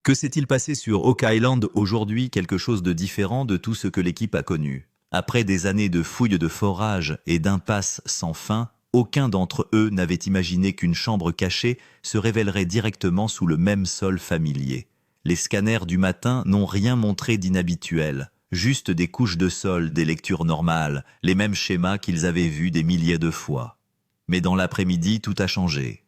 Que s'est-il passé sur Oak Island aujourd'hui? Quelque chose de différent de tout ce que l'équipe a connu. Après des années de fouilles de forage et d'impasses sans fin, aucun d'entre eux n'avait imaginé qu'une chambre cachée se révélerait directement sous le même sol familier. Les scanners du matin n'ont rien montré d'inhabituel, juste des couches de sol, des lectures normales, les mêmes schémas qu'ils avaient vus des milliers de fois. Mais dans l'après-midi, tout a changé.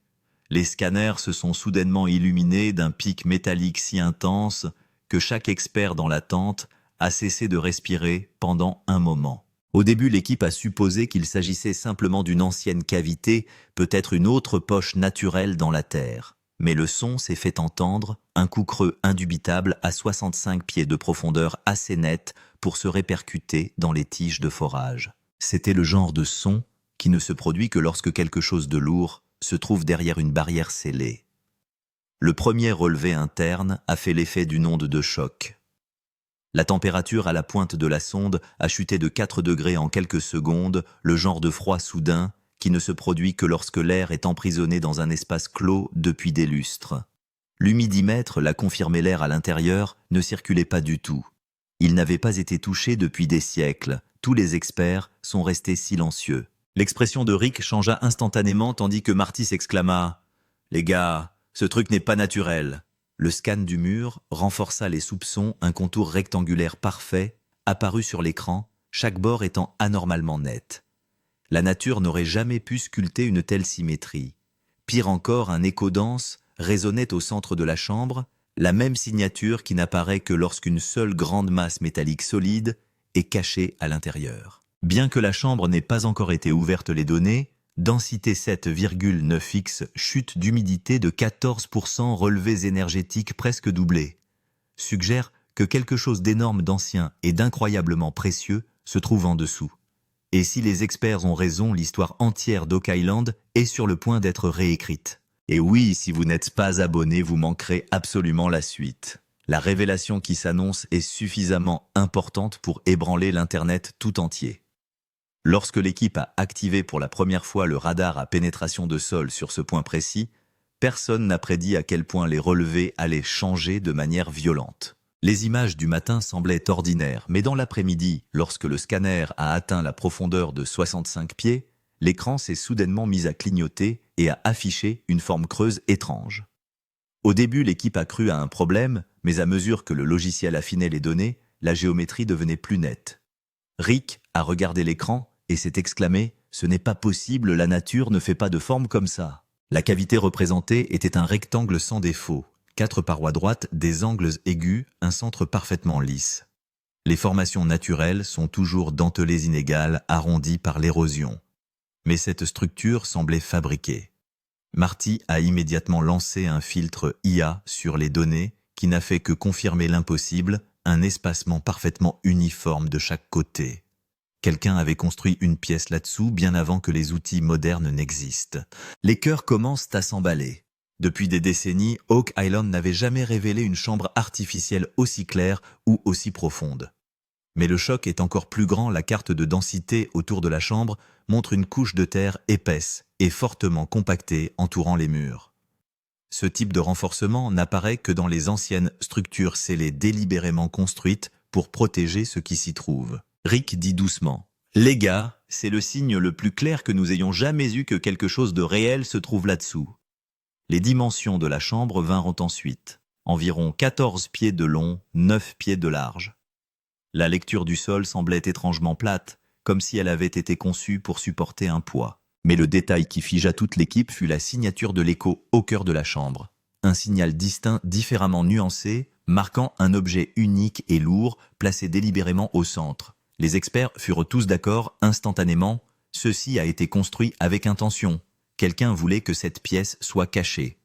Les scanners se sont soudainement illuminés d'un pic métallique si intense que chaque expert dans la tente a cessé de respirer pendant un moment. Au début, l'équipe a supposé qu'il s'agissait simplement d'une ancienne cavité, peut-être une autre poche naturelle dans la terre. Mais le son s'est fait entendre, un coup creux indubitable à 65 pieds de profondeur assez net pour se répercuter dans les tiges de forage. C'était le genre de son qui ne se produit que lorsque quelque chose de lourd se trouve derrière une barrière scellée. Le premier relevé interne a fait l'effet d'une onde de choc. La température à la pointe de la sonde a chuté de 4 degrés en quelques secondes, le genre de froid soudain qui ne se produit que lorsque l'air est emprisonné dans un espace clos depuis des lustres. L'humidimètre l'a confirmé, l'air à l'intérieur ne circulait pas du tout. Il n'avait pas été touché depuis des siècles. Tous les experts sont restés silencieux. L'expression de Rick changea instantanément tandis que Marty s'exclama « Les gars, ce truc n'est pas naturel ». Le scan du mur renforça les soupçons, un contour rectangulaire parfait apparut sur l'écran, chaque bord étant anormalement net. La nature n'aurait jamais pu sculpter une telle symétrie. Pire encore, un écho dense résonnait au centre de la chambre, la même signature qui n'apparaît que lorsqu'une seule grande masse métallique solide est cachée à l'intérieur. Bien que la chambre n'ait pas encore été ouverte, les données, densité 7,9x, chute d'humidité de 14%, relevés énergétiques presque doublés, suggèrent que quelque chose d'énorme, d'ancien et d'incroyablement précieux se trouve en dessous. Et si les experts ont raison, l'histoire entière d'Oak Island est sur le point d'être réécrite. Et oui, si vous n'êtes pas abonné, vous manquerez absolument la suite. La révélation qui s'annonce est suffisamment importante pour ébranler l'Internet tout entier. Lorsque l'équipe a activé pour la première fois le radar à pénétration de sol sur ce point précis, personne n'a prédit à quel point les relevés allaient changer de manière violente. Les images du matin semblaient ordinaires, mais dans l'après-midi, lorsque le scanner a atteint la profondeur de 65 pieds, l'écran s'est soudainement mis à clignoter et à afficher une forme creuse étrange. Au début, l'équipe a cru à un problème, mais à mesure que le logiciel affinait les données, la géométrie devenait plus nette. Rick a regardé l'écran et s'est exclamé « Ce n'est pas possible, la nature ne fait pas de forme comme ça ». La cavité représentée était un rectangle sans défaut, 4 parois droites, des angles aigus, un centre parfaitement lisse. Les formations naturelles sont toujours dentelées inégales, arrondies par l'érosion. Mais cette structure semblait fabriquée. Marty a immédiatement lancé un filtre IA sur les données qui n'a fait que confirmer l'impossible, un espacement parfaitement uniforme de chaque côté. Quelqu'un avait construit une pièce là-dessous bien avant que les outils modernes n'existent. Les cœurs commencent à s'emballer. Depuis des décennies, Oak Island n'avait jamais révélé une chambre artificielle aussi claire ou aussi profonde. Mais le choc est encore plus grand, la carte de densité autour de la chambre montre une couche de terre épaisse et fortement compactée entourant les murs. Ce type de renforcement n'apparaît que dans les anciennes structures scellées délibérément construites pour protéger ce qui s'y trouve. Rick dit doucement « Les gars, c'est le signe le plus clair que nous ayons jamais eu que quelque chose de réel se trouve là-dessous. » Les dimensions de la chambre vinrent ensuite. Environ 14 pieds de long, 9 pieds de large. La lecture du sol semblait étrangement plate, comme si elle avait été conçue pour supporter un poids. Mais le détail qui figea toute l'équipe fut la signature de l'écho au cœur de la chambre. Un signal distinct, différemment nuancé, marquant un objet unique et lourd, placé délibérément au centre. Les experts furent tous d'accord instantanément. Ceci a été construit avec intention. Quelqu'un voulait que cette pièce soit cachée.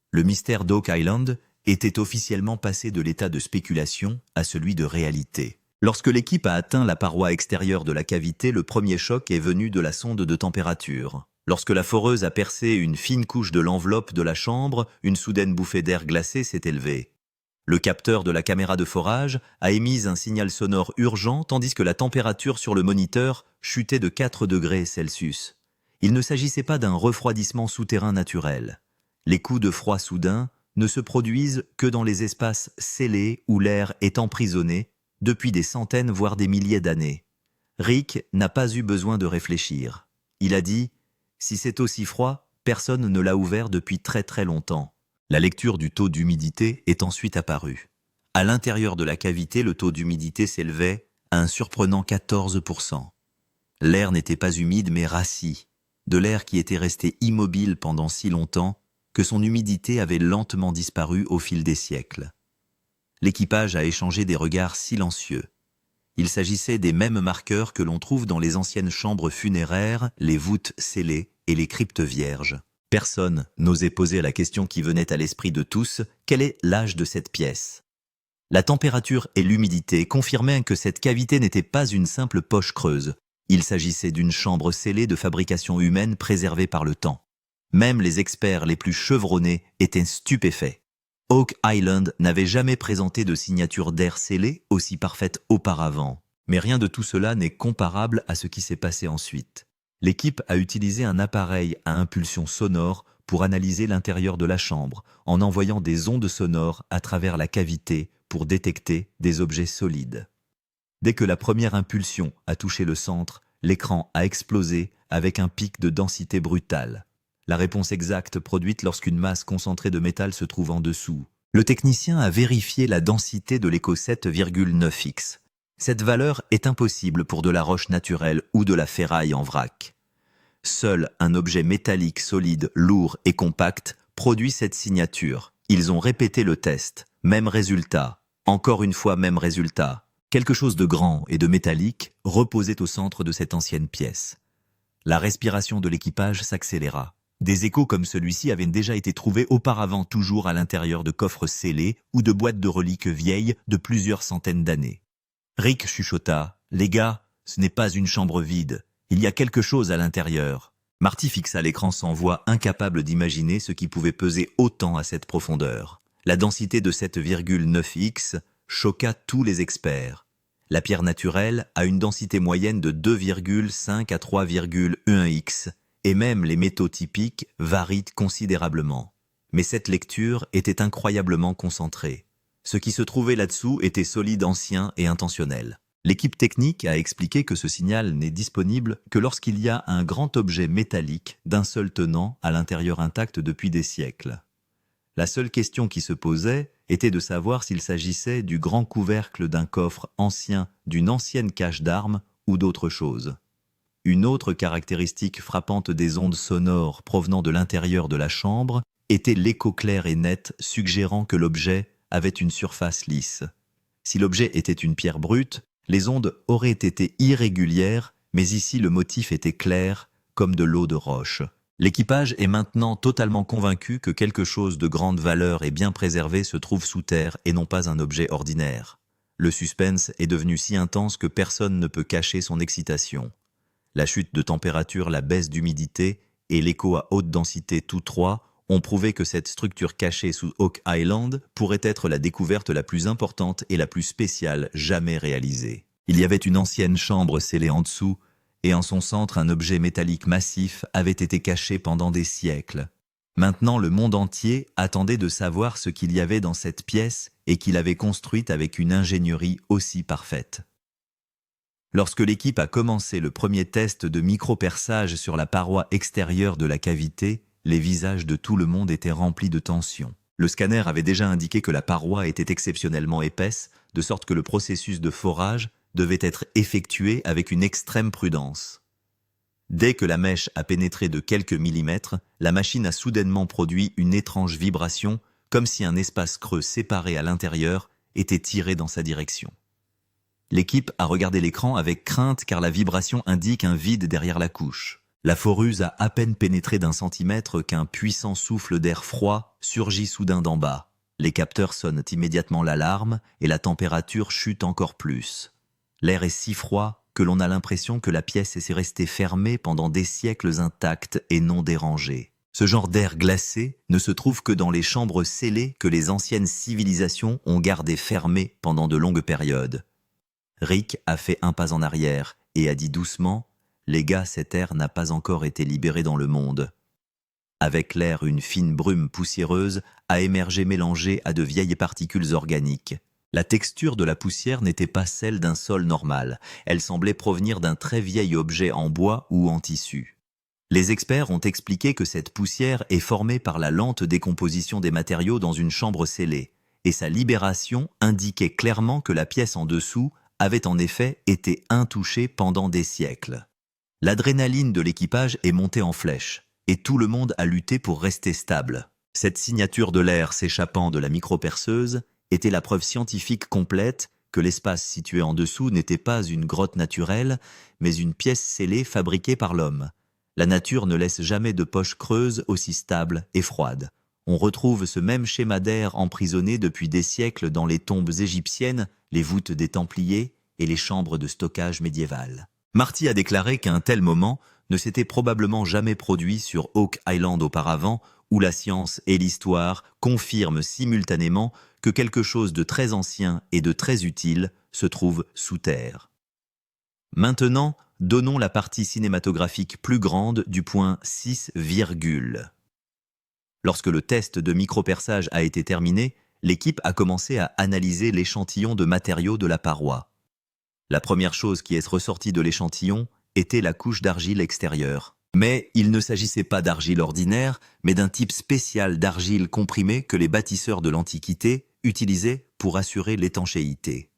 Le mystère d'Oak Island était officiellement passé de l'état de spéculation à celui de réalité. Lorsque l'équipe a atteint la paroi extérieure de la cavité, le premier choc est venu de la sonde de température. Lorsque la foreuse a percé une fine couche de l'enveloppe de la chambre, une soudaine bouffée d'air glacé s'est élevée. Le capteur de la caméra de forage a émis un signal sonore urgent tandis que la température sur le moniteur chutait de 4 degrés Celsius. Il ne s'agissait pas d'un refroidissement souterrain naturel. Les coups de froid soudains, ne se produisent que dans les espaces scellés où l'air est emprisonné depuis des centaines voire des milliers d'années. Rick n'a pas eu besoin de réfléchir. Il a dit « Si c'est aussi froid, personne ne l'a ouvert depuis très très longtemps ». La lecture du taux d'humidité est ensuite apparue. À l'intérieur de la cavité, le taux d'humidité s'élevait à un surprenant 14%. L'air n'était pas humide mais rassis, de l'air qui était resté immobile pendant si longtemps que son humidité avait lentement disparu au fil des siècles. L'équipage a échangé des regards silencieux. Il s'agissait des mêmes marqueurs que l'on trouve dans les anciennes chambres funéraires, les voûtes scellées et les cryptes vierges. Personne n'osait poser la question qui venait à l'esprit de tous, quel est l'âge de cette pièce ? La température et l'humidité confirmaient que cette cavité n'était pas une simple poche creuse. Il s'agissait d'une chambre scellée de fabrication humaine préservée par le temps. Même les experts les plus chevronnés étaient stupéfaits. Oak Island n'avait jamais présenté de signature d'air scellé aussi parfaite auparavant. Mais rien de tout cela n'est comparable à ce qui s'est passé ensuite. L'équipe a utilisé un appareil à impulsion sonore pour analyser l'intérieur de la chambre, en envoyant des ondes sonores à travers la cavité pour détecter des objets solides. Dès que la première impulsion a touché le centre, l'écran a explosé avec un pic de densité brutale. La réponse exacte produite lorsqu'une masse concentrée de métal se trouve en dessous. Le technicien a vérifié la densité de l'écho 7,9x. Cette valeur est impossible pour de la roche naturelle ou de la ferraille en vrac. Seul un objet métallique solide, lourd et compact produit cette signature. Ils ont répété le test. Même résultat. Encore une fois, même résultat. Quelque chose de grand et de métallique reposait au centre de cette ancienne pièce. La respiration de l'équipage s'accéléra. Des échos comme celui-ci avaient déjà été trouvés auparavant toujours à l'intérieur de coffres scellés ou de boîtes de reliques vieilles de plusieurs centaines d'années. Rick chuchota « Les gars, ce n'est pas une chambre vide. Il y a quelque chose à l'intérieur. » Marty fixa l'écran sans voix, incapable d'imaginer ce qui pouvait peser autant à cette profondeur. La densité de 7,9x choqua tous les experts. La pierre naturelle a une densité moyenne de 2,5 à 3,1x, et même les métaux typiques varient considérablement. Mais cette lecture était incroyablement concentrée. Ce qui se trouvait là-dessous était solide, ancien et intentionnel. L'équipe technique a expliqué que ce signal n'est disponible que lorsqu'il y a un grand objet métallique d'un seul tenant à l'intérieur intact depuis des siècles. La seule question qui se posait était de savoir s'il s'agissait du grand couvercle d'un coffre ancien, d'une ancienne cache d'armes ou d'autre chose. Une autre caractéristique frappante des ondes sonores provenant de l'intérieur de la chambre était l'écho clair et net suggérant que l'objet avait une surface lisse. Si l'objet était une pierre brute, les ondes auraient été irrégulières, mais ici le motif était clair, comme de l'eau de roche. L'équipage est maintenant totalement convaincu que quelque chose de grande valeur et bien préservé se trouve sous terre et non pas un objet ordinaire. Le suspense est devenu si intense que personne ne peut cacher son excitation. La chute de température, la baisse d'humidité et l'écho à haute densité, tous trois, ont prouvé que cette structure cachée sous Oak Island pourrait être la découverte la plus importante et la plus spéciale jamais réalisée. Il y avait une ancienne chambre scellée en dessous, et en son centre un objet métallique massif avait été caché pendant des siècles. Maintenant le monde entier attendait de savoir ce qu'il y avait dans cette pièce et qu'il avait construite avec une ingénierie aussi parfaite. Lorsque l'équipe a commencé le premier test de micro-perçage sur la paroi extérieure de la cavité, les visages de tout le monde étaient remplis de tension. Le scanner avait déjà indiqué que la paroi était exceptionnellement épaisse, de sorte que le processus de forage devait être effectué avec une extrême prudence. Dès que la mèche a pénétré de quelques millimètres, la machine a soudainement produit une étrange vibration, comme si un espace creux séparé à l'intérieur était tiré dans sa direction. L'équipe a regardé l'écran avec crainte car la vibration indique un vide derrière la couche. La foruse a à peine pénétré d'1 centimètre qu'un puissant souffle d'air froid surgit soudain d'en bas. Les capteurs sonnent immédiatement l'alarme et la température chute encore plus. L'air est si froid que l'on a l'impression que la pièce est restée fermée pendant des siècles intacte et non dérangée. Ce genre d'air glacé ne se trouve que dans les chambres scellées que les anciennes civilisations ont gardées fermées pendant de longues périodes. Rick a fait un pas en arrière et a dit doucement « Les gars, cet air n'a pas encore été libéré dans le monde. Avec l'air, une fine brume poussiéreuse a émergé mélangée à de vieilles particules organiques. La texture de la poussière n'était pas celle d'un sol normal, elle semblait provenir d'un très vieil objet en bois ou en tissu. Les experts ont expliqué que cette poussière est formée par la lente décomposition des matériaux dans une chambre scellée, et sa libération indiquait clairement que la pièce en dessous avait en effet été intouchée pendant des siècles. L'adrénaline de l'équipage est montée en flèche, et tout le monde a lutté pour rester stable. Cette signature de l'air s'échappant de la microperceuse était la preuve scientifique complète que l'espace situé en dessous n'était pas une grotte naturelle, mais une pièce scellée fabriquée par l'homme. La nature ne laisse jamais de poche creuse aussi stable et froide. On retrouve ce même schéma d'air emprisonné depuis des siècles dans les tombes égyptiennes, les voûtes des Templiers et les chambres de stockage médiévales. Marty a déclaré qu'un tel moment ne s'était probablement jamais produit sur Oak Island auparavant, où la science et l'histoire confirment simultanément que quelque chose de très ancien et de très utile se trouve sous terre. Maintenant, donnons la partie cinématographique plus grande du point 6, Lorsque le test de microperçage a été terminé, l'équipe a commencé à analyser l'échantillon de matériaux de la paroi. La première chose qui est ressortie de l'échantillon était la couche d'argile extérieure. Mais il ne s'agissait pas d'argile ordinaire, mais d'un type spécial d'argile comprimée que les bâtisseurs de l'Antiquité utilisaient pour assurer l'étanchéité.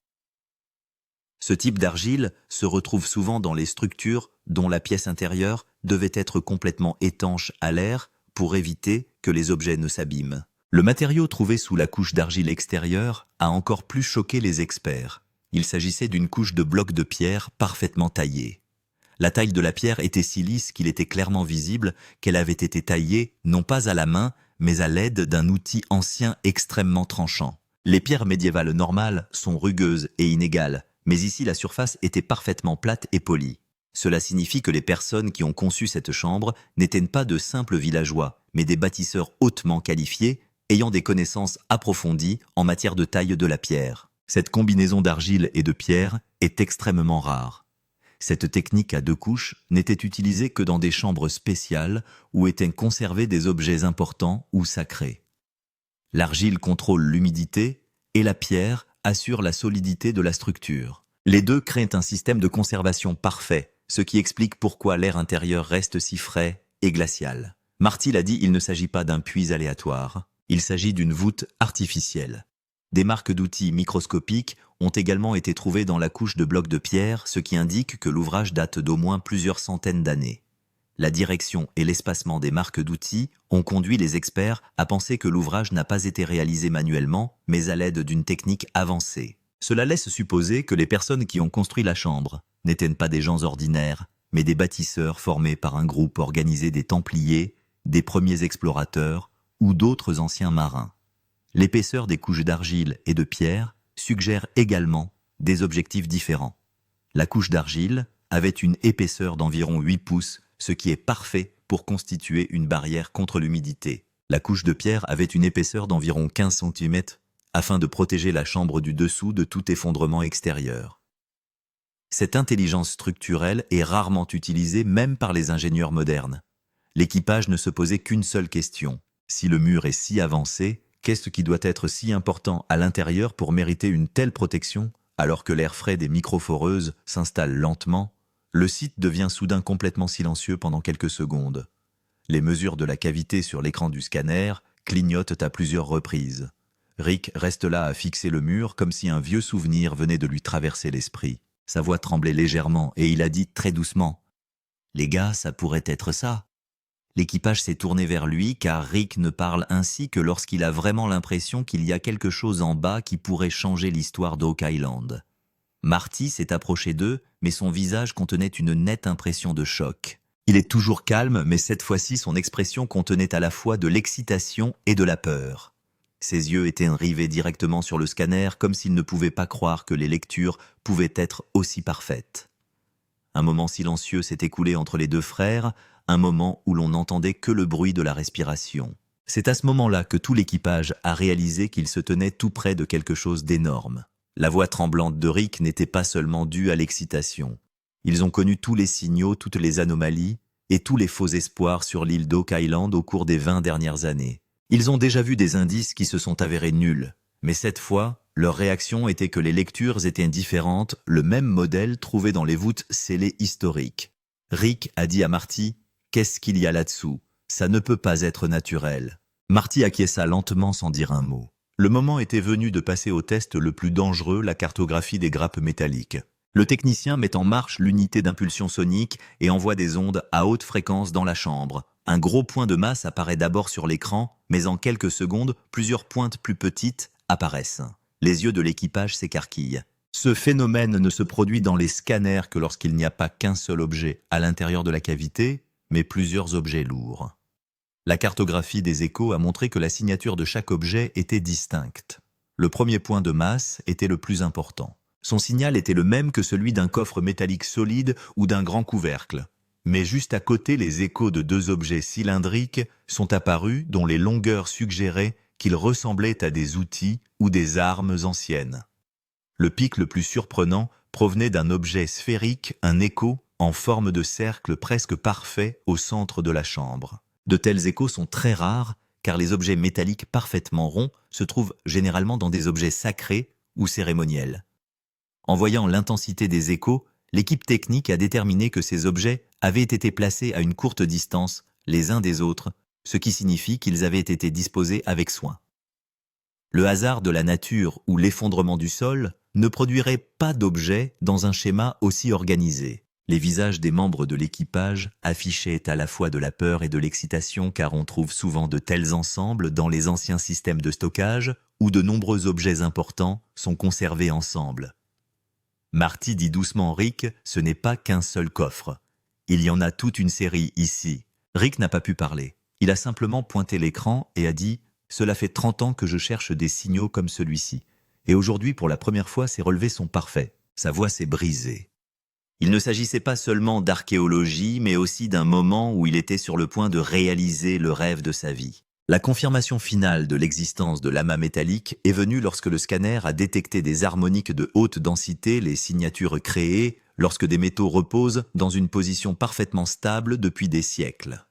Ce type d'argile se retrouve souvent dans les structures dont la pièce intérieure devait être complètement étanche à l'air pour éviter que les objets ne s'abîment. Le matériau trouvé sous la couche d'argile extérieure a encore plus choqué les experts. Il s'agissait d'une couche de blocs de pierre parfaitement taillée. La taille de la pierre était si lisse qu'il était clairement visible qu'elle avait été taillée non pas à la main, mais à l'aide d'un outil ancien extrêmement tranchant. Les pierres médiévales normales sont rugueuses et inégales, mais ici la surface était parfaitement plate et polie. Cela signifie que les personnes qui ont conçu cette chambre n'étaient pas de simples villageois, mais des bâtisseurs hautement qualifiés, ayant des connaissances approfondies en matière de taille de la pierre. Cette combinaison d'argile et de pierre est extrêmement rare. Cette technique à 2 couches n'était utilisée que dans des chambres spéciales où étaient conservés des objets importants ou sacrés. L'argile contrôle l'humidité et la pierre assure la solidité de la structure. Les deux créent un système de conservation parfait, ce qui explique pourquoi l'air intérieur reste si frais et glacial. Marty l'a dit, il ne s'agit pas d'un puits aléatoire, il s'agit d'une voûte artificielle. Des marques d'outils microscopiques ont également été trouvées dans la couche de blocs de pierre, ce qui indique que l'ouvrage date d'au moins plusieurs centaines d'années. La direction et l'espacement des marques d'outils ont conduit les experts à penser que l'ouvrage n'a pas été réalisé manuellement, mais à l'aide d'une technique avancée. Cela laisse supposer que les personnes qui ont construit la chambre n'étaient pas des gens ordinaires, mais des bâtisseurs formés par un groupe organisé des Templiers, des premiers explorateurs ou d'autres anciens marins. L'épaisseur des couches d'argile et de pierre suggère également des objectifs différents. La couche d'argile avait une épaisseur d'environ 8 pouces, ce qui est parfait pour constituer une barrière contre l'humidité. La couche de pierre avait une épaisseur d'environ 15 cm afin de protéger la chambre du dessous de tout effondrement extérieur. Cette intelligence structurelle est rarement utilisée même par les ingénieurs modernes. L'équipage ne se posait qu'une seule question. Si le mur est si avancé, qu'est-ce qui doit être si important à l'intérieur pour mériter une telle protection, alors que l'air frais des microforeuses s'installe lentement? Le site devient soudain complètement silencieux pendant quelques secondes. Les mesures de la cavité sur l'écran du scanner clignotent à plusieurs reprises. Rick reste là à fixer le mur comme si un vieux souvenir venait de lui traverser l'esprit. Sa voix tremblait légèrement et il a dit très doucement « Les gars, ça pourrait être ça ». L'équipage s'est tourné vers lui car Rick ne parle ainsi que lorsqu'il a vraiment l'impression qu'il y a quelque chose en bas qui pourrait changer l'histoire d'Oak Island. Marty s'est approché d'eux, mais son visage contenait une nette impression de choc. Il est toujours calme, mais cette fois-ci son expression contenait à la fois de l'excitation et de la peur. Ses yeux étaient rivés directement sur le scanner comme s'il ne pouvait pas croire que les lectures pouvaient être aussi parfaites. Un moment silencieux s'est écoulé entre les deux frères, un moment où l'on n'entendait que le bruit de la respiration. C'est à ce moment-là que tout l'équipage a réalisé qu'il se tenait tout près de quelque chose d'énorme. La voix tremblante de Rick n'était pas seulement due à l'excitation. Ils ont connu tous les signaux, toutes les anomalies, et tous les faux espoirs sur l'île d'Oak Island au cours des 20 dernières années. Ils ont déjà vu des indices qui se sont avérés nuls, mais cette fois, leur réaction était que les lectures étaient différentes, le même modèle trouvé dans les voûtes scellées historiques. Rick a dit à Marty « Qu'est-ce qu'il y a là-dessous? Ça ne peut pas être naturel. » Marty acquiesça lentement sans dire un mot. Le moment était venu de passer au test le plus dangereux, la cartographie des grappes métalliques. Le technicien met en marche l'unité d'impulsion sonique et envoie des ondes à haute fréquence dans la chambre. Un gros point de masse apparaît d'abord sur l'écran, mais en quelques secondes, plusieurs pointes plus petites apparaissent. Les yeux de l'équipage s'écarquillent. Ce phénomène ne se produit dans les scanners que lorsqu'il n'y a pas qu'un seul objet à l'intérieur de la cavité, mais plusieurs objets lourds. La cartographie des échos a montré que la signature de chaque objet était distincte. Le premier point de masse était le plus important. Son signal était le même que celui d'un coffre métallique solide ou d'un grand couvercle. Mais juste à côté, les échos de deux objets cylindriques sont apparus dont les longueurs suggéraient qu'ils ressemblaient à des outils ou des armes anciennes. Le pic le plus surprenant provenait d'un objet sphérique, un écho en forme de cercle presque parfait au centre de la chambre. De tels échos sont très rares car les objets métalliques parfaitement ronds se trouvent généralement dans des objets sacrés ou cérémoniels. En voyant l'intensité des échos, l'équipe technique a déterminé que ces objets avaient été placés à une courte distance les uns des autres, ce qui signifie qu'ils avaient été disposés avec soin. Le hasard de la nature ou l'effondrement du sol ne produirait pas d'objets dans un schéma aussi organisé. Les visages des membres de l'équipage affichaient à la fois de la peur et de l'excitation car on trouve souvent de tels ensembles dans les anciens systèmes de stockage où de nombreux objets importants sont conservés ensemble. Marty dit doucement Rick, ce n'est pas qu'un seul coffre. Il y en a toute une série ici. Rick n'a pas pu parler. Il a simplement pointé l'écran et a dit « Cela fait 30 ans que je cherche des signaux comme celui-ci. Et aujourd'hui, pour la première fois, ses relevés sont parfaits. » Sa voix s'est brisée. Il ne s'agissait pas seulement d'archéologie, mais aussi d'un moment où il était sur le point de réaliser le rêve de sa vie. La confirmation finale de l'existence de l'amas métallique est venue lorsque le scanner a détecté des harmoniques de haute densité, les signatures créées lorsque des métaux reposent dans une position parfaitement stable depuis des siècles.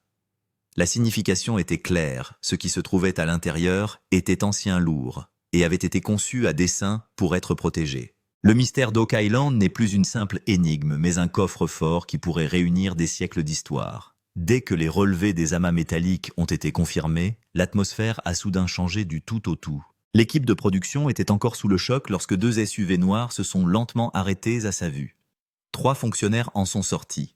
La signification était claire, ce qui se trouvait à l'intérieur était ancien lourd et avait été conçu à dessein pour être protégé. Le mystère d'Oak Island n'est plus une simple énigme, mais un coffre-fort qui pourrait réunir des siècles d'histoire. Dès que les relevés des amas métalliques ont été confirmés, l'atmosphère a soudain changé du tout au tout. L'équipe de production était encore sous le choc lorsque deux SUV noirs se sont lentement arrêtés à sa vue. 3 fonctionnaires en sont sortis.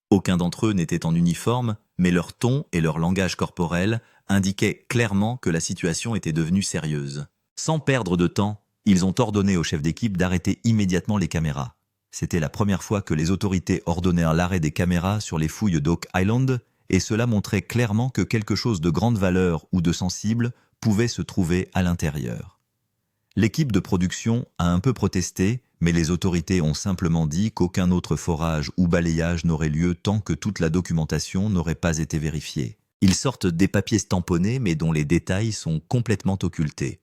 Aucun d'entre eux n'était en uniforme, mais leur ton et leur langage corporel indiquaient clairement que la situation était devenue sérieuse. Sans perdre de temps, ils ont ordonné au chef d'équipe d'arrêter immédiatement les caméras. C'était la première fois que les autorités ordonnèrent l'arrêt des caméras sur les fouilles d'Oak Island, et cela montrait clairement que quelque chose de grande valeur ou de sensible pouvait se trouver à l'intérieur. L'équipe de production a un peu protesté, mais les autorités ont simplement dit qu'aucun autre forage ou balayage n'aurait lieu tant que toute la documentation n'aurait pas été vérifiée. Ils sortent des papiers stamponnés, mais dont les détails sont complètement occultés.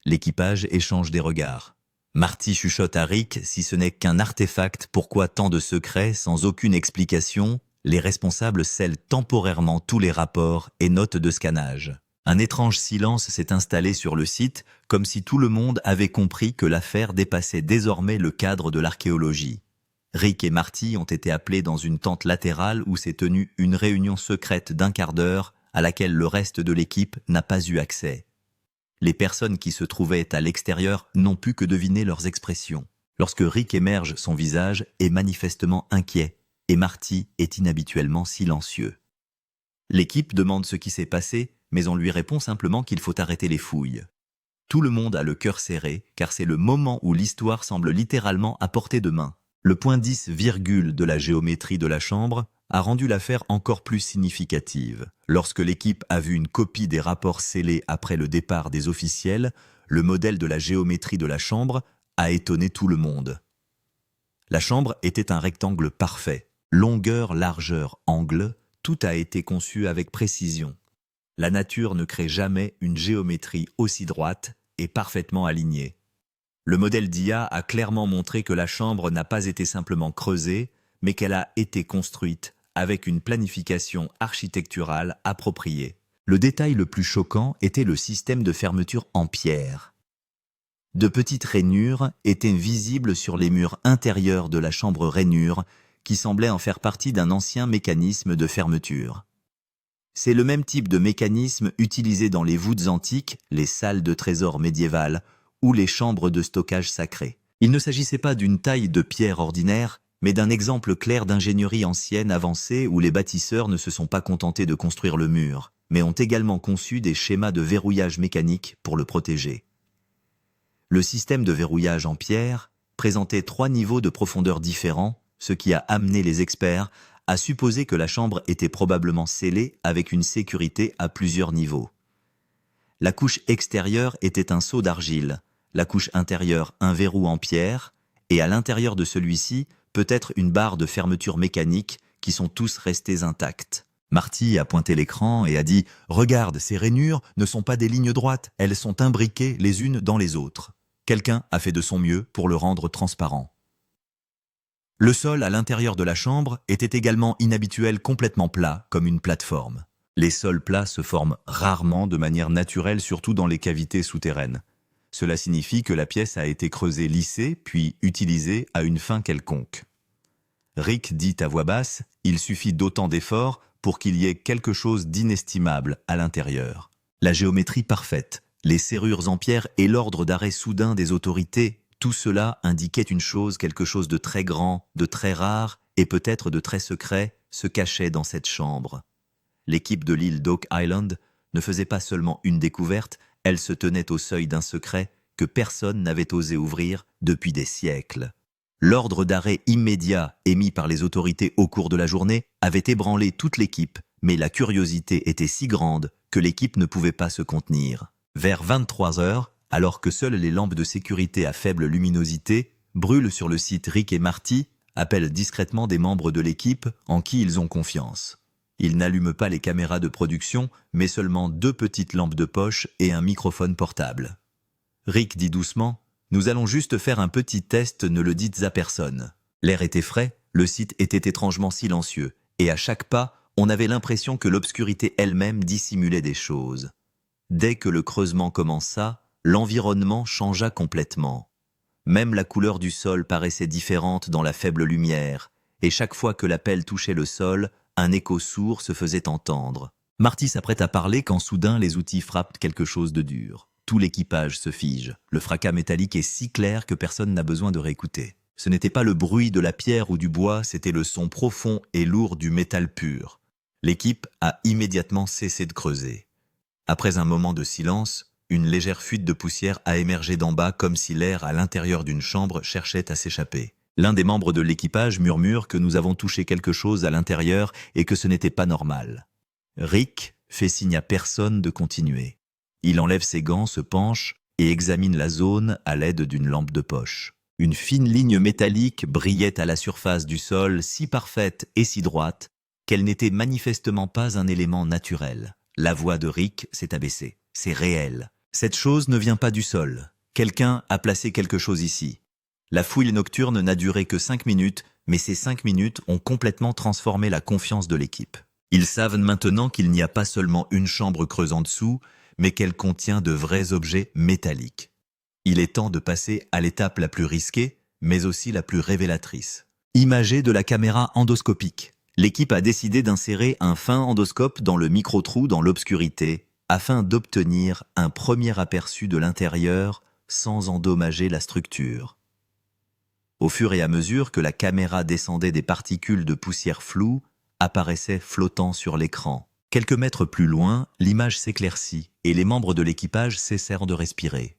L'équipage échange des regards. Marty chuchote à Rick, si ce n'est qu'un artefact, pourquoi tant de secrets, sans aucune explication, les responsables scellent temporairement tous les rapports et notes de scannage. Un étrange silence s'est installé sur le site, comme si tout le monde avait compris que l'affaire dépassait désormais le cadre de l'archéologie. Rick et Marty ont été appelés dans une tente latérale où s'est tenue une réunion secrète d'1 quart d'heure à laquelle le reste de l'équipe n'a pas eu accès. Les personnes qui se trouvaient à l'extérieur n'ont pu que deviner leurs expressions. Lorsque Rick émerge, son visage est manifestement inquiet et Marty est inhabituellement silencieux. L'équipe demande ce qui s'est passé, mais on lui répond simplement qu'il faut arrêter les fouilles. Tout le monde a le cœur serré, car c'est le moment où l'histoire semble littéralement à portée de main. Le point 10, de la géométrie de la chambre a rendu l'affaire encore plus significative. Lorsque l'équipe a vu une copie des rapports scellés après le départ des officiels, le modèle de la géométrie de la chambre a étonné tout le monde. La chambre était un rectangle parfait. Longueur, largeur, angle, tout a été conçu avec précision. La nature ne crée jamais une géométrie aussi droite et parfaitement alignée. Le modèle d'IA a clairement montré que la chambre n'a pas été simplement creusée, mais qu'elle a été construite avec une planification architecturale appropriée. Le détail le plus choquant était le système de fermeture en pierre. De petites rainures étaient visibles sur les murs intérieurs de la chambre rainure, qui semblait en faire partie d'un ancien mécanisme de fermeture. C'est le même type de mécanisme utilisé dans les voûtes antiques, les salles de trésors médiévales ou les chambres de stockage sacrées. Il ne s'agissait pas d'une taille de pierre ordinaire, mais d'un exemple clair d'ingénierie ancienne avancée où les bâtisseurs ne se sont pas contentés de construire le mur, mais ont également conçu des schémas de verrouillage mécanique pour le protéger. Le système de verrouillage en pierre présentait 3 niveaux de profondeur différents, ce qui a amené les experts à supposer que la chambre était probablement scellée avec une sécurité à plusieurs niveaux. La couche extérieure était un seau d'argile, la couche intérieure un verrou en pierre, et à l'intérieur de celui-ci peut-être une barre de fermeture mécanique qui sont tous restés intacts. Marty a pointé l'écran et a dit « Regarde, ces rainures ne sont pas des lignes droites, elles sont imbriquées les unes dans les autres. » Quelqu'un a fait de son mieux pour le rendre transparent. Le sol à l'intérieur de la chambre était également inhabituel, complètement plat, comme une plateforme. Les sols plats se forment rarement de manière naturelle, surtout dans les cavités souterraines. Cela signifie que la pièce a été creusée lissée, puis utilisée à une fin quelconque. Rick dit à voix basse, il suffit d'autant d'efforts pour qu'il y ait quelque chose d'inestimable à l'intérieur. La géométrie parfaite, les serrures en pierre et l'ordre d'arrêt soudain des autorités, tout cela indiquait une chose, quelque chose de très grand, de très rare et peut-être de très secret se cachait dans cette chambre. L'équipe de l'île d'Oak Island ne faisait pas seulement une découverte, elle se tenait au seuil d'un secret que personne n'avait osé ouvrir depuis des siècles. L'ordre d'arrêt immédiat émis par les autorités au cours de la journée avait ébranlé toute l'équipe, mais la curiosité était si grande que l'équipe ne pouvait pas se contenir. Vers 23 heures, alors que seules les lampes de sécurité à faible luminosité brûlent sur le site, Rick et Marty appellent discrètement des membres de l'équipe en qui ils ont confiance. Ils n'allument pas les caméras de production, mais seulement 2 petites lampes de poche et un microphone portable. Rick dit doucement « Nous allons juste faire un petit test, ne le dites à personne. » L'air était frais, le site était étrangement silencieux, et à chaque pas, on avait l'impression que l'obscurité elle-même dissimulait des choses. Dès que le creusement commença, l'environnement changea complètement. Même la couleur du sol paraissait différente dans la faible lumière, et chaque fois que la pelle touchait le sol, un écho sourd se faisait entendre. Marty s'apprête à parler quand soudain les outils frappent quelque chose de dur. Tout l'équipage se fige. Le fracas métallique est si clair que personne n'a besoin de réécouter. Ce n'était pas le bruit de la pierre ou du bois, c'était le son profond et lourd du métal pur. L'équipe a immédiatement cessé de creuser. Après un moment de silence, une légère fuite de poussière a émergé d'en bas comme si l'air à l'intérieur d'une chambre cherchait à s'échapper. L'un des membres de l'équipage murmure que nous avons touché quelque chose à l'intérieur et que ce n'était pas normal. Rick fait signe à personne de continuer. Il enlève ses gants, se penche et examine la zone à l'aide d'une lampe de poche. Une fine ligne métallique brillait à la surface du sol, si parfaite et si droite qu'elle n'était manifestement pas un élément naturel. La voix de Rick s'est abaissée. C'est réel. Cette chose ne vient pas du sol. Quelqu'un a placé quelque chose ici. La fouille nocturne n'a duré que 5 minutes, mais ces 5 minutes ont complètement transformé la confiance de l'équipe. Ils savent maintenant qu'il n'y a pas seulement une chambre creuse en dessous, mais qu'elle contient de vrais objets métalliques. Il est temps de passer à l'étape la plus risquée, mais aussi la plus révélatrice. Imager de la caméra endoscopique. L'équipe a décidé d'insérer un fin endoscope dans le micro-trou dans l'obscurité, afin d'obtenir un premier aperçu de l'intérieur sans endommager la structure. Au fur et à mesure que la caméra descendait, des particules de poussière floue apparaissaient flottant sur l'écran. Quelques mètres plus loin, l'image s'éclaircit et les membres de l'équipage cessèrent de respirer.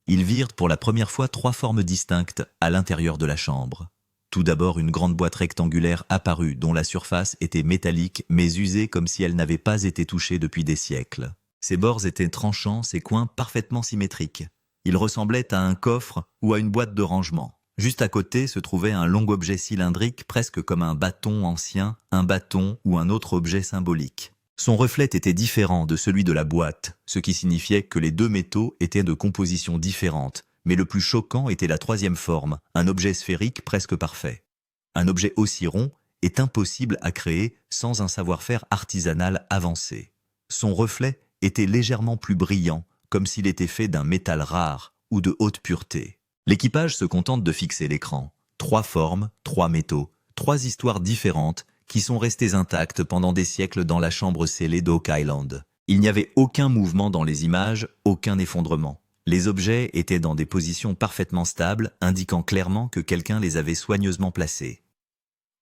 Ils virent pour la première fois 3 formes distinctes à l'intérieur de la chambre. Tout d'abord, une grande boîte rectangulaire apparut dont la surface était métallique mais usée comme si elle n'avait pas été touchée depuis des siècles. Ses bords étaient tranchants, ses coins parfaitement symétriques. Ils ressemblaient à un coffre ou à une boîte de rangement. Juste à côté se trouvait un long objet cylindrique, presque comme un bâton ancien, un bâton ou un autre objet symbolique. Son reflet était différent de celui de la boîte, ce qui signifiait que les 2 métaux étaient de composition différente, mais le plus choquant était la 3e forme, un objet sphérique presque parfait. Un objet aussi rond est impossible à créer sans un savoir-faire artisanal avancé. Son reflet était légèrement plus brillant, comme s'il était fait d'un métal rare ou de haute pureté. L'équipage se contente de fixer l'écran. 3 formes, 3 métaux, 3 histoires différentes qui sont restées intactes pendant des siècles dans la chambre scellée d'Oak Island. Il n'y avait aucun mouvement dans les images, aucun effondrement. Les objets étaient dans des positions parfaitement stables, indiquant clairement que quelqu'un les avait soigneusement placés.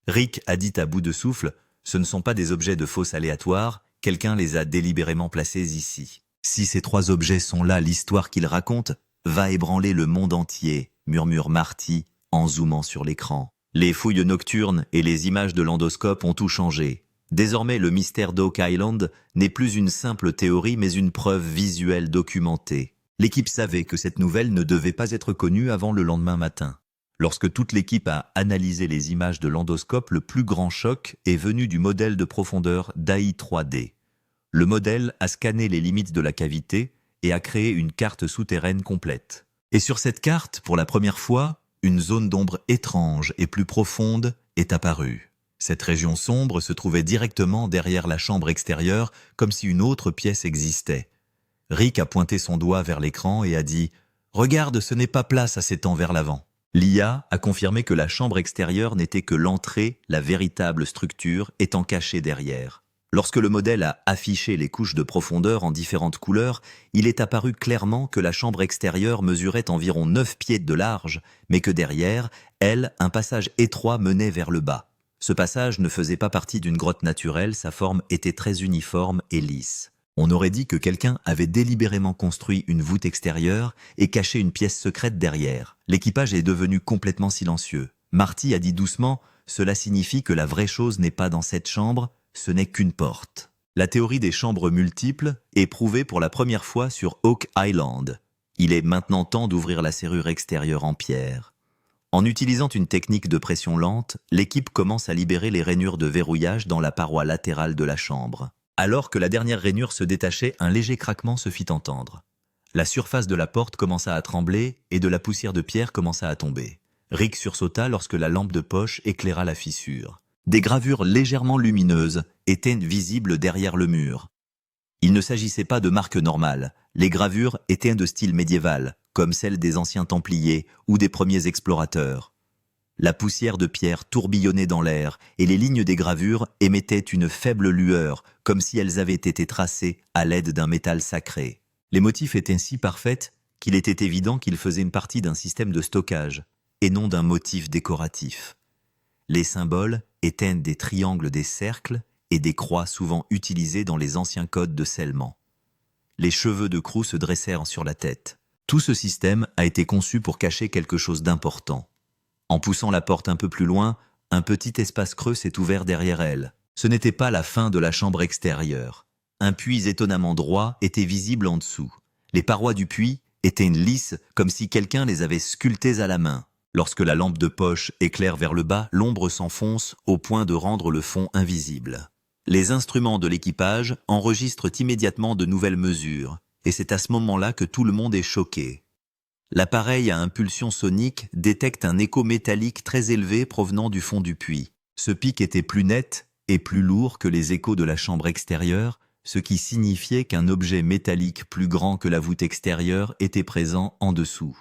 Rick a dit à bout de souffle, « Ce ne sont pas des objets de fausse aléatoire, quelqu'un les a délibérément placés ici. Si ces 3 objets sont là, l'histoire qu'ils racontent va ébranler le monde entier, » murmure Marty en zoomant sur l'écran. Les fouilles nocturnes et les images de l'endoscope ont tout changé. Désormais, le mystère d'Oak Island n'est plus une simple théorie, mais une preuve visuelle documentée. L'équipe savait que cette nouvelle ne devait pas être connue avant le lendemain matin. Lorsque toute l'équipe a analysé les images de l'endoscope, le plus grand choc est venu du modèle de profondeur d'AI 3D. Le modèle a scanné les limites de la cavité et a créé une carte souterraine complète. Et sur cette carte, pour la première fois, une zone d'ombre étrange et plus profonde est apparue. Cette région sombre se trouvait directement derrière la chambre extérieure, comme si une autre pièce existait. Rick a pointé son doigt vers l'écran et a dit « Regarde, ce n'est pas place à s'étend vers l'avant ». L'IA a confirmé que la chambre extérieure n'était que l'entrée, la véritable structure étant cachée derrière. Lorsque le modèle a affiché les couches de profondeur en différentes couleurs, il est apparu clairement que la chambre extérieure mesurait environ 9 pieds de large, mais que derrière, elle, un passage étroit menait vers le bas. Ce passage ne faisait pas partie d'une grotte naturelle, sa forme était très uniforme et lisse. On aurait dit que quelqu'un avait délibérément construit une voûte extérieure et caché une pièce secrète derrière. L'équipage est devenu complètement silencieux. Marty a dit doucement « Cela signifie que la vraie chose n'est pas dans cette chambre, ce n'est qu'une porte. » La théorie des chambres multiples est prouvée pour la première fois sur Oak Island. Il est maintenant temps d'ouvrir la serrure extérieure en pierre. En utilisant une technique de pression lente, l'équipe commence à libérer les rainures de verrouillage dans la paroi latérale de la chambre. Alors que la dernière rainure se détachait, un léger craquement se fit entendre. La surface de la porte commença à trembler et de la poussière de pierre commença à tomber. Rick sursauta lorsque la lampe de poche éclaira la fissure. Des gravures légèrement lumineuses étaient visibles derrière le mur. Il ne s'agissait pas de marques normales. Les gravures étaient de style médiéval, comme celles des anciens Templiers ou des premiers explorateurs. La poussière de pierre tourbillonnait dans l'air et les lignes des gravures émettaient une faible lueur, comme si elles avaient été tracées à l'aide d'un métal sacré. Les motifs étaient si parfaits qu'il était évident qu'ils faisaient une partie d'un système de stockage, et non d'un motif décoratif. Les symboles étaient des triangles, des cercles et des croix souvent utilisés dans les anciens codes de scellement. Les cheveux de Crew se dressèrent sur la tête. Tout ce système a été conçu pour cacher quelque chose d'important. En poussant la porte un peu plus loin, un petit espace creux s'est ouvert derrière elle. Ce n'était pas la fin de la chambre extérieure. Un puits étonnamment droit était visible en dessous. Les parois du puits étaient lisses, comme si quelqu'un les avait sculptées à la main. Lorsque la lampe de poche éclaire vers le bas, l'ombre s'enfonce au point de rendre le fond invisible. Les instruments de l'équipage enregistrent immédiatement de nouvelles mesures, et c'est à ce moment-là que tout le monde est choqué. L'appareil à impulsion sonique détecte un écho métallique très élevé provenant du fond du puits. Ce pic était plus net et plus lourd que les échos de la chambre extérieure, ce qui signifiait qu'un objet métallique plus grand que la voûte extérieure était présent en dessous.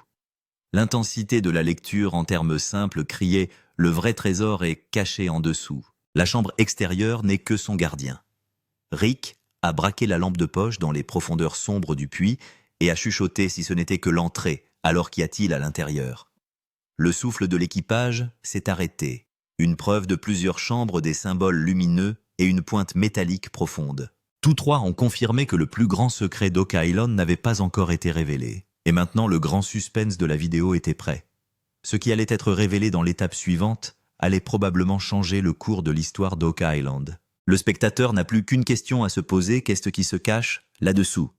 L'intensité de la lecture en termes simples criait « Le vrai trésor est caché en dessous ». La chambre extérieure n'est que son gardien. Rick a braqué la lampe de poche dans les profondeurs sombres du puits et a chuchoté si ce n'était que l'entrée. Alors qu'y a-t-il à l'intérieur? Le souffle de l'équipage s'est arrêté. Une preuve de plusieurs chambres, des symboles lumineux et une pointe métallique profonde. Tous 3 ont confirmé que le plus grand secret d'Oak Island n'avait pas encore été révélé. Et maintenant, le grand suspense de la vidéo était prêt. Ce qui allait être révélé dans l'étape suivante allait probablement changer le cours de l'histoire d'Oak Island. Le spectateur n'a plus qu'une question à se poser, qu'est-ce qui se cache là-dessous?